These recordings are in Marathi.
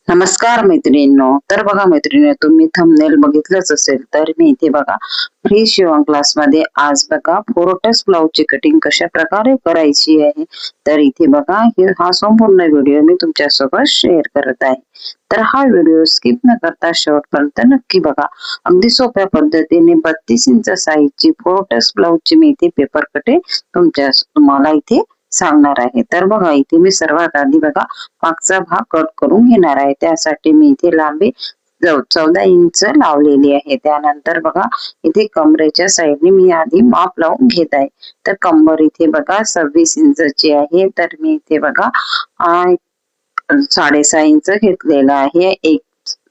नमस्कार मैत्रिणींनो. तर बघा मैत्रिणींनो, तुम्ही थंबनेल बघितलंच असेल. तर मी इथे बघा फ्री शिवण क्लास मध्ये आज बघा फोरोटस ब्लाउजची कटिंग कशा प्रकारे करायची आहे. तर इथे बघा हा संपूर्ण व्हिडिओ मी तुमच्या सोबत शेअर करत आहे. तर हा व्हिडिओ स्किप न करता शेवटपर्यंत नक्की बघा. अगदी सोप्या पद्धतीने 32 इंच साईजची फोरोटस ब्लाउजची मी इथे पेपर कटिंग तुम्हाला इथे सांगणार आहे. तर बघा इथे मी सर्वात आधी बघा मागचा भाग कट करून घेणार आहे. त्यासाठी मी इथे लांबी 14 इंच लावलेली आहे. त्यानंतर बघा इथे कमरेच्या साईडने मी आधी माप लावून घेत आहे. तर कंबर इथे बघा 26 इंचची आहे. तर मी इथे बघा 6.5 इंच घेतलेला आहे. एक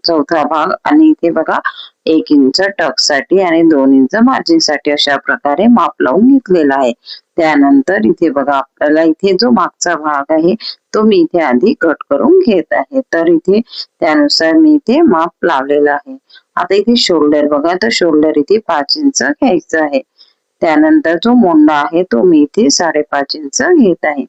चौथा भाग आणि इथे बघा 1 इंच टक साठी आणि 2 इंच मार्जिन साठी अशा प्रकारे माप लावून घेतलेला आहे. त्यानंतर इथे बघा आपल्याला इथे जो मागचा भाग आहे तो मी इथे आधी कट करून घेत आहे. तर इथे त्यानुसार मी इथे माप लावलेला आहे. आता इथे शोल्डर बघा, तर शोल्डर इथे 5 इंच घ्यायचं आहे. त्यानंतर जो मोंडा आहे तो मी इथे 5.5 इंच घेत आहे.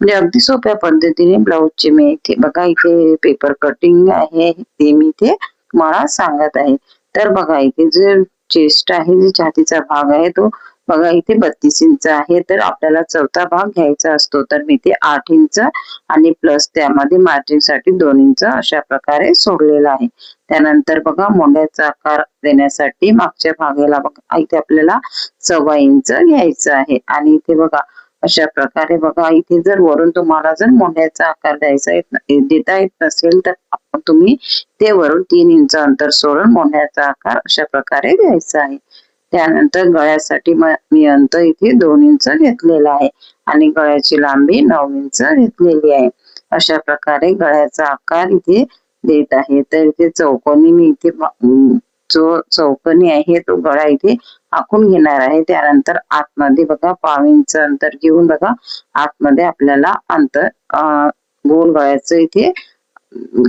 म्हणजे अगदी सोप्या पद्धतीने ब्लाउजची मी इथे बघा इथे पेपर कटिंग आहे ते मी इथे तुम्हाला सांगत आहे. तर बघा इथे जे चेस्ट आहे, जे छातीचा भाग आहे तो बघा इथे 32 इंच आहे. तर आपल्याला चौथा भाग घ्यायचा असतो. तर मी इथे 8 इंच आणि प्लस त्यामध्ये मार्जिन साठी 2 इंच अशा प्रकारे सोडलेला आहे. त्यानंतर बघा मोंड्याचा आकार देण्यासाठी मागच्या भागाला बघा इथे आपल्याला 1.25 इंच घ्यायचं आहे. आणि इथे बघा अशा प्रकारे बघा इथे जर वरून तुम्हाला जर मोंड्याचा आकार देता येत नसेल तर तुम्ही ते वरून 3 इंच अंतर सोडून मोंड्याचा आकार अशा प्रकारे द्यायचा आहे. त्यानंतर गळ्यासाठी मी अंतर इथे 2 इंच घेतलेला आहे आणि गळ्याची लांबी 9 इंच घेतलेली आहे. अशा प्रकारे गळ्याचा आकार इथे देत आहे. तर इथे चौकोनी मी इथे जो चौकोनी आहे तो गळा इथे आखून घेणार आहे. त्यानंतर आतमध्ये बघा 1.5 इंच अंतर घेऊन बघा आतमध्ये आपल्याला अंतर गोल गळ्याचं इथे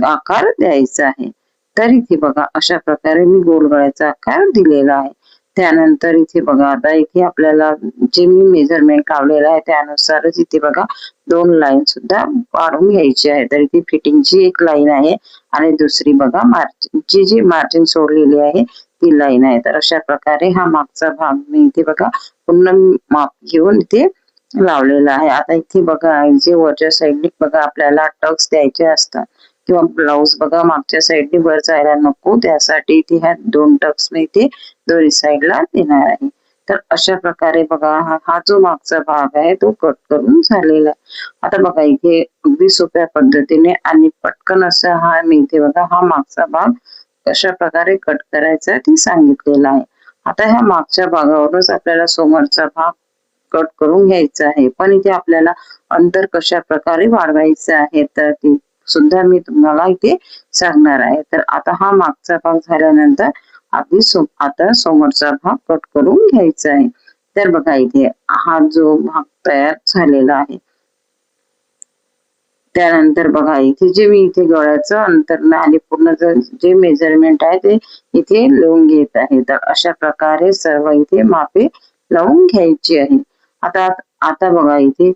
आकार द्यायचा आहे. तर इथे बघा अशा प्रकारे मी गोल गळ्याचा आकार दिलेला आहे. त्यानंतर इथे बघा आता इथे आपल्याला जे मी मेजरमेंट लावलेलं आहे त्यानुसारच इथे बघा 2 लाईन सुद्धा काढून घ्यायची आहे. तर इथे फिटिंगची एक लाईन आहे आणि दुसरी बघा मार्जिनची जी मार्जिन सोडलेली आहे ती लाईन आहे. तर अशा प्रकारे हा मागचा भाग मी इथे बघा पूर्ण माप घेऊन इथे लावलेला आहे. आता इथे बघा जे वरच्या साईडने बघा आपल्याला टक्स द्यायचे असतात किंवा ब्लाऊज बघा मागच्या साईडने वर जायला नको, त्यासाठी इथे ह्या 2 टक्स मी इथे दोन्ही साईडला देणार आहे. तर अशा प्रकारे बघा हा जो मागचा भाग आहे तो कट करून झालेला आहे. आता बघा इथे अगदी सोप्या पद्धतीने आणि पटकन असा हा मी इथे बघा हा मागचा भाग कशा प्रकारे कट करायचा ते सांगितलेला आहे. आता ह्या मागच्या भागावरच आपल्याला समोरचा भाग कट करून घ्यायचा आहे. पण इथे आपल्याला अंतर कशा प्रकारे वाढवायचं आहे तर ते सुद्धा मी तुम्हाला इथे सांगणार आहे. तर आता हा मागचा भाग झाल्यानंतर आता समोरचा भाग कट करून घ्यायचा आहे. तर बघा इथे हा जो भाग तयार झालेला आहे. त्यानंतर बघा इथे जे मी इथे गळ्याचं अंतर आणि पूर्ण जे मेजरमेंट आहे ते इथे लिहून घेत आहे. तर अशा प्रकारे सर्व इथे मापे लावून घ्यायची आहे. आता आता बघा इथे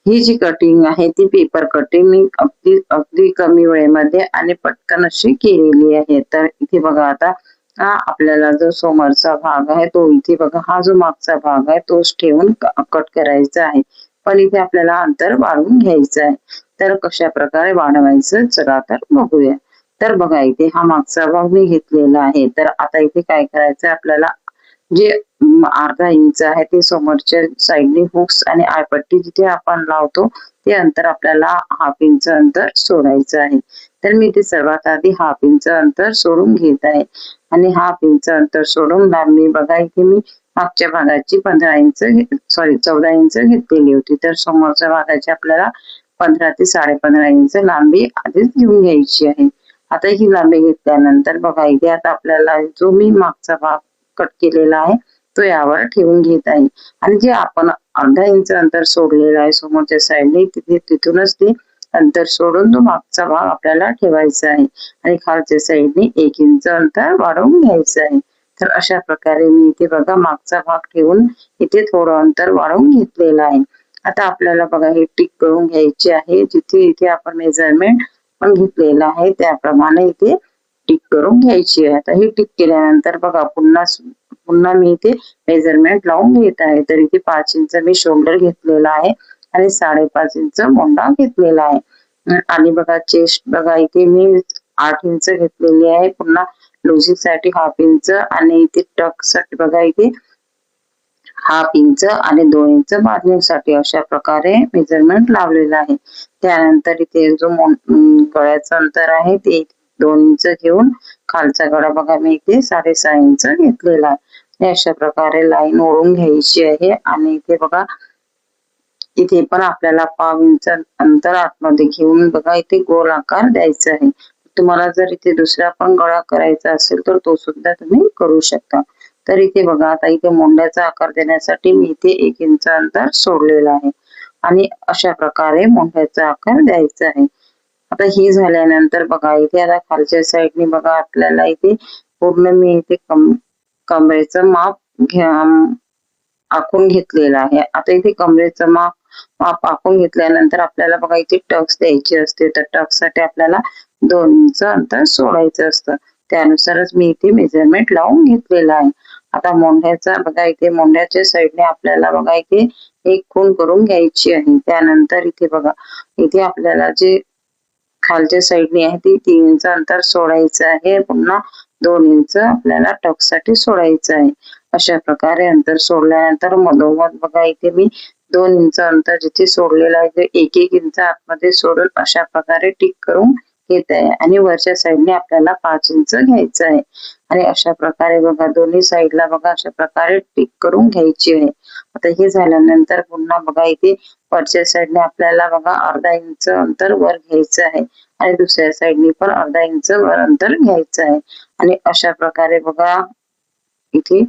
ही जी कटिंग आहे ती पेपर कटिंग मी अगदी अगदी कमी वेळेमध्ये आणि पटकन अशी केलेली आहे. तर इथे बघा आता आपल्याला जो समोरचा भाग आहे तो इथे बघा हा जो मागचा भाग आहे तोच ठेवून कट करायचा आहे. पण इथे आपल्याला अंतर वाढवून घ्यायचं आहे. तर कशा प्रकारे वाढवायचं चला तर बघूया. तर बघा इथे हा मागचा भाग मी घेतलेला आहे. तर आता इथे काय करायचं आपल्याला जे अर्धा इंच आहे ते समोरच्या साईडने हुक्स आणि आयपट्टी जिथे आपण लावतो ते अंतर आपल्याला 1/2 इंच अंतर सोडायचं आहे. तर मी इथे सर्वात आधी 1/2 इंच अंतर सोडून घेत आहे आणि 1/2 इंच अंतर सोडून लांबी बघा इथे मी मागच्या भागाची 14 इंच घेतलेली होती. तर समोरच्या भागाची आपल्याला 15 ते 15.5 इंच लांबी आधीच घेऊन घ्यायची आहे. आता ही लांबी घेतल्यानंतर बघा इथे आता आपल्याला जो मी मागचा भाग कट केलेला आहे तो यावर ठेवून घेत आहे आणि जे आपण अर्धा इंच अंतर सोडलेलं आहे समोरच्या साईडने तिथूनच ते अंतर सोडून तो मागचा भाग आपल्याला ठेवायचा आहे आणि खालच्या साईडने 1 इंच अंतर वाढवून घ्यायचं आहे. तर अशा प्रकारे मी इथे बघा मागचा भाग ठेवून इथे थोडं अंतर वाढवून घेतलेलं आहे. आता आपल्याला बघा हे टिक करून घ्यायचे आहे जिथे इथे आपण मेजरमेंट पण घेतलेला आहे त्याप्रमाणे इथे टिक करून घ्यायची आहे. आता ही टिक केल्यानंतर बघा पुन्हा मी इथे मेजरमेंट लावून घेत आहे. तर इथे 5 इंच मी शोल्डर घेतलेला आहे आणि 5.5 इंच मोंढा घेतलेला आहे. आणि बघा चेस्ट बघा इथे मी 8 इंच घेतलेली आहे. पुन्हा लुझिंग साठी 1/2 इंच आणि इथे टक साठी बघा इथे 1/2 इंच आणि 2 इंच मार्जिन साठी अशा प्रकारे मेजरमेंट लावलेलं आहे. त्यानंतर इथे जो गळ्याचं अंतर आहे ते 2 इंच घेऊन खालचा गळा बघा मी इथे 6.5 इंच घेतलेला आहे. अशा प्रकारे लाईन ओढून घ्यायची आहे आणि इथे बघा इथे पण आपल्याला 1/2 इंच अंतर आतमध्ये घेऊन बघा इथे गोल आकार द्यायचा आहे. तुम्हाला जर इथे दुसरा पण गळा करायचा असेल तर तो सुद्धा तुम्ही करू शकता. तर इथे बघा आता इथे मोंढ्याचा आकार देण्यासाठी मी इथे 1 इंच अंतर सोडलेलं आहे आणि अशा प्रकारे मोंढ्याचा आकार द्यायचा आहे. आता ही झाल्यानंतर बघा इथे आता खालच्या साईडने बघा आपल्याला इथे पूर्ण मी इथे कमरेचं माप आखून घेतलेलं आहे. आता इथे कमरेचं माप आखून घेतल्यानंतर आपल्याला बघा इथे टक्स द्यायची असते. तर टक्स साठी आपल्याला 2 इंच अंतर सोडायचं असतं. त्यानुसारच मी इथे मेजरमेंट लावून घेतलेलं आहे. आता मोंढ्याचा बघा इथे मोंढ्याच्या साईडने आपल्याला बघा इथे एक खूण करून घ्यायची आहे. त्यानंतर इथे बघा इथे आपल्याला जे खालच्या साईडने आहे ती 3 इंच अंतर सोडायचं आहे. पुन्हा 2 इंच आपल्याला टक्स साठी सोडायचं आहे. अशा प्रकारे अंतर सोडल्यानंतर मधोमध बघा इथे मी 2 इंच अंतर जिथे सोडलेलं आहे ते 1-1 इंच आतमध्ये सोडून अशा प्रकारे टिक करून घेत आहे आणि वरच्या साईडने आपल्याला 5 इंच घ्यायचं आहे आणि अशा प्रकारे बघा दोन्ही साईडला बघा अशा प्रकारे टिक करून घ्यायची आहे. आता हे झाल्यानंतर पुन्हा बघा इथे वरच्या साईडने आपल्याला बघा अर्धा इंच अंतर वर घ्यायचं आहे आणि दुसऱ्या साईडने पण अर्धा इंच वर अंतर घ्यायचं आहे आणि अशा प्रकारे बघा इथे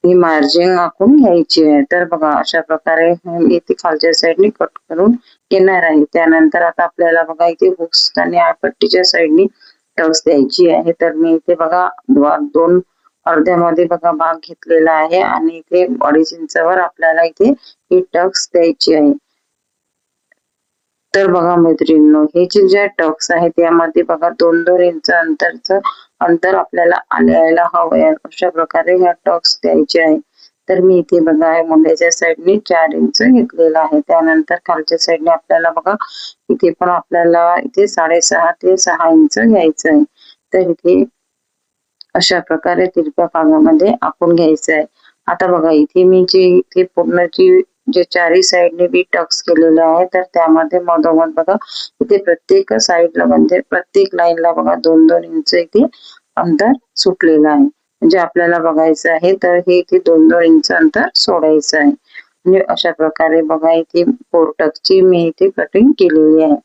ही मार्जिन आखून घ्यायची आहे. तर बघा अशा प्रकारे इथे खालच्या साईडने कट करून घेणार आहे. त्यानंतर आता आपल्याला बघा इथे हुक्स आणि आळपट्टीच्या साईडने टक्स द्यायची आहे. तर मी इथे बघा 2 अर्ध्यामध्ये बघा भाग घेतलेला आहे आणि इथे 2.5 इंचावर आपल्याला इथे ही टक्स द्यायची आहे. तर बघा मैत्रिणींनो हे जे टक्स आहे त्यामध्ये बघा 2-2 इंच अंतर आपल्याला यायला हवं अशा प्रकारे ह्या टक्स द्यायचे आहे. तर मी इथे बघा मुंड्याच्या साईडने 4 इंच घेतलेला आहे. त्यानंतर खालच्या साईडने आपल्याला बघा इथे पण आपल्याला इथे 6.5 ते 6 इंच घ्यायचं आहे. तर इथे अशा प्रकारे तिरप्या भागामध्ये आखून घ्यायचं आहे. आता बघा इथे मी इथे पूर्ण जे चारही साईडने बी टक्स केलेले आहे तर त्यामध्ये मधोमध बघा इथे प्रत्येक साईडला म्हणजे प्रत्येक लाईनला बघा 2-2 इंच इथे अंतर सुटलेलं आहे. म्हणजे आपल्याला बघायचं आहे तर हे इथे 2-2 इंच अंतर सोडायचं आहे. म्हणजे अशा प्रकारे बघा इथे 4 टक्सची मी इथे कटिंग केलेली आहे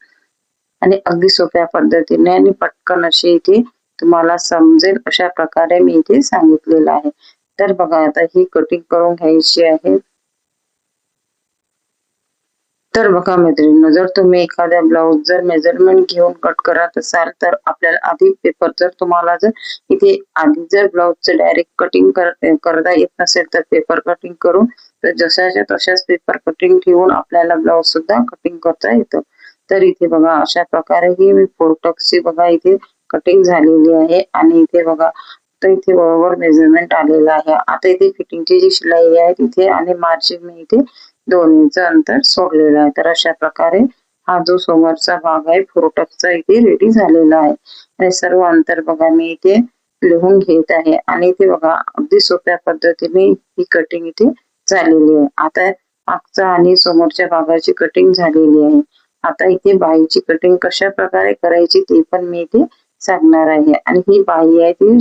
आणि अगदी सोप्या पद्धतीने आणि पटकन अशी इथे तुम्हाला समजेल अशा प्रकारे मी इथे सांगितलेलं आहे. तर बघा आता ही कटिंग करून घ्यायची आहे. तर बघा मैत्रिणींनो जर तुम्ही एखाद्या ब्लाउज जर मेजरमेंट घेऊन कट करत असाल तर आपल्याला आधी पेपर जर तुम्हाला जर इथे आधी जर ब्लाउजचं डायरेक्ट कटिंग करता येत नसेल तर पेपर कटिंग करून तर जशाच्या तशाच पेपर कटिंग ठेवून आपल्याला ब्लाउज सुद्धा कटिंग करता येतं. तर इथे बघा अशा प्रकारे ही मी 4 टक्सची बघा इथे कटिंग झालेली आहे आणि इथे बघा तर इथे बरोबर मेजरमेंट आलेलं आहे. आता इथे फिटिंगची जी शिलाई आहे तिथे आणि मार्जिन मी इथे 2 इंच अंतर सोडलेलं आहे. तर अशा प्रकारे हा जो समोरचा भाग आहे 4 टक्सचा इथे रेडी झालेला आहे आणि सर्व अंतर बघा मी इथे लिहून घेत आहे आणि इथे बघा अगदी सोप्या पद्धतीने ही कटिंग इथे झालेली आहे. आता मागचा आणि समोरच्या भागाची कटिंग झालेली आहे. आता इथे बाहीची कटिंग कशा प्रकारे करायची ते पण मी इथे सांगणार आहे आणि ही बाही आहे ती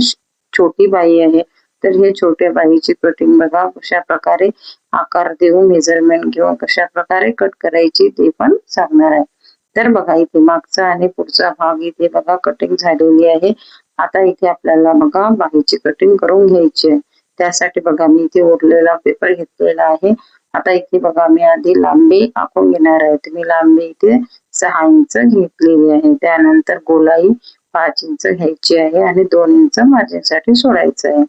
छोटी बाही आहे. तर हे छोट्या बाहीची कटिंग बघा कशा प्रकारे आकार देऊन मेजरमेंट घेऊन कशा प्रकारे कट करायची ते पण सांगणार आहे. तर बघा इथे मागचा आणि पुढचा भाग इथे बघा कटिंग झालेली आहे. आता इथे आपल्याला बघा बाहीची कटिंग करून घ्यायची आहे. त्यासाठी बघा मी इथे उरलेला पेपर घेतलेला आहे. आता इथे बघा मी आधी लांबी आखून घेणार आहे. मी लांबी इथे 6 इंच घेतलेली आहे. त्यानंतर गोलाई 5 इंच घ्यायची आहे आणि 2 इंच मार्जिन साठी सोडायचं आहे.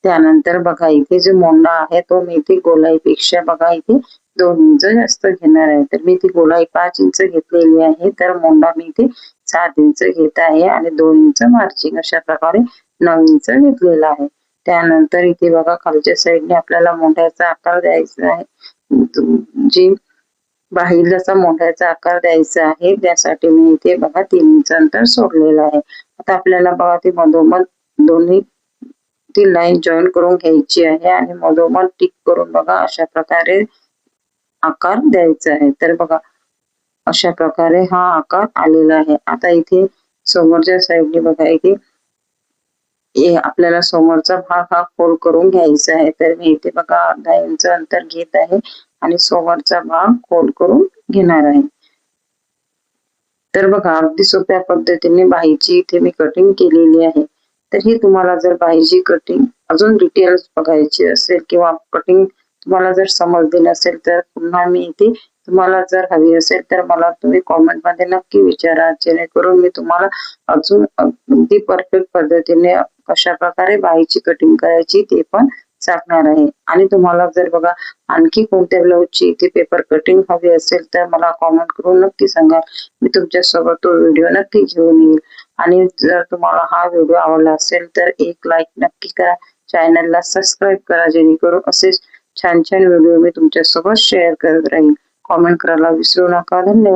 त्यानंतर बघा इथे जो मोंडा आहे तो मी इथे गोलाईपेक्षा बघा इथे 2 इंच जास्त घेणार आहे. तर मी ती गोलाई 5 इंच घेतलेली आहे, तर मोंडा मी इथे 7 इंच घेत आहे आणि 2 इंच मार्जिन अशा प्रकारे 9 इंच घेतलेला आहे. त्यानंतर इथे बघा खालच्या साईडने आपल्याला मोंढ्याचा आकार द्यायचा आहे. जी बाहीला जसा मोंढ्याचा आकार द्यायचा आहे, त्यासाठी मी इथे बघा 3 इंच अंतर सोडलेलं आहे. आता आपल्याला बघा ती मधोमध दोन्ही ती लाईन जॉईन करून घ्यायची आहे आणि मधोमध टिक करून बघा अशा प्रकारे आकार द्यायचा आहे. तर बघा अशा प्रकारे हा आकार आलेला आहे. आता इथे समोरच्या साईडने बघा इथे आपल्याला समोरचा भाग हा फोल्ड करून घ्यायचा आहे. तर मी इथे बघा अर्धा इंच अंतर घेत आहे आणि समोरचा भाग फोल्ड करून घेणार आहे. तर बघा अगदी सोप्या पद्धतीने बाहीची इथे मी कटिंग केलेली आहे. तर ही तुम्हाला जर बाहीची कटिंग अजून डिटेल्स बघायची असेल किंवा कटिंग तुम्हाला जर समजली नसेल तर पुन्हा मी इथे तुम्हाला जर हवी असेल तर मला तुम्ही कॉमेंट मध्ये नक्की विचारा, जेणेकरून मी तुम्हाला अजून अगदी परफेक्ट पद्धतीने कशा प्रकारे बाहीची कटिंग करायची ते पण सांगणार आहे. आणि तुम्हाला जर बघा आणखी कोणत्या ब्लाऊजची इथे पेपर कटिंग हवी असेल तर मला कॉमेंट करून नक्की सांगा. मी तुमच्या सोबत तो व्हिडिओ नक्की घेऊन येईल. आणि जर तुम्हाला हा व्हिडिओ आवडला असेल तर एक लाईक नक्की करा, चॅनलला सबस्क्राईब करा, जेणेकरून असेच छान छान व्हिडिओ मी तुमच्या सोबत शेअर करत राहील. कॉमेंट करायला विसरू नका. धन्यवाद.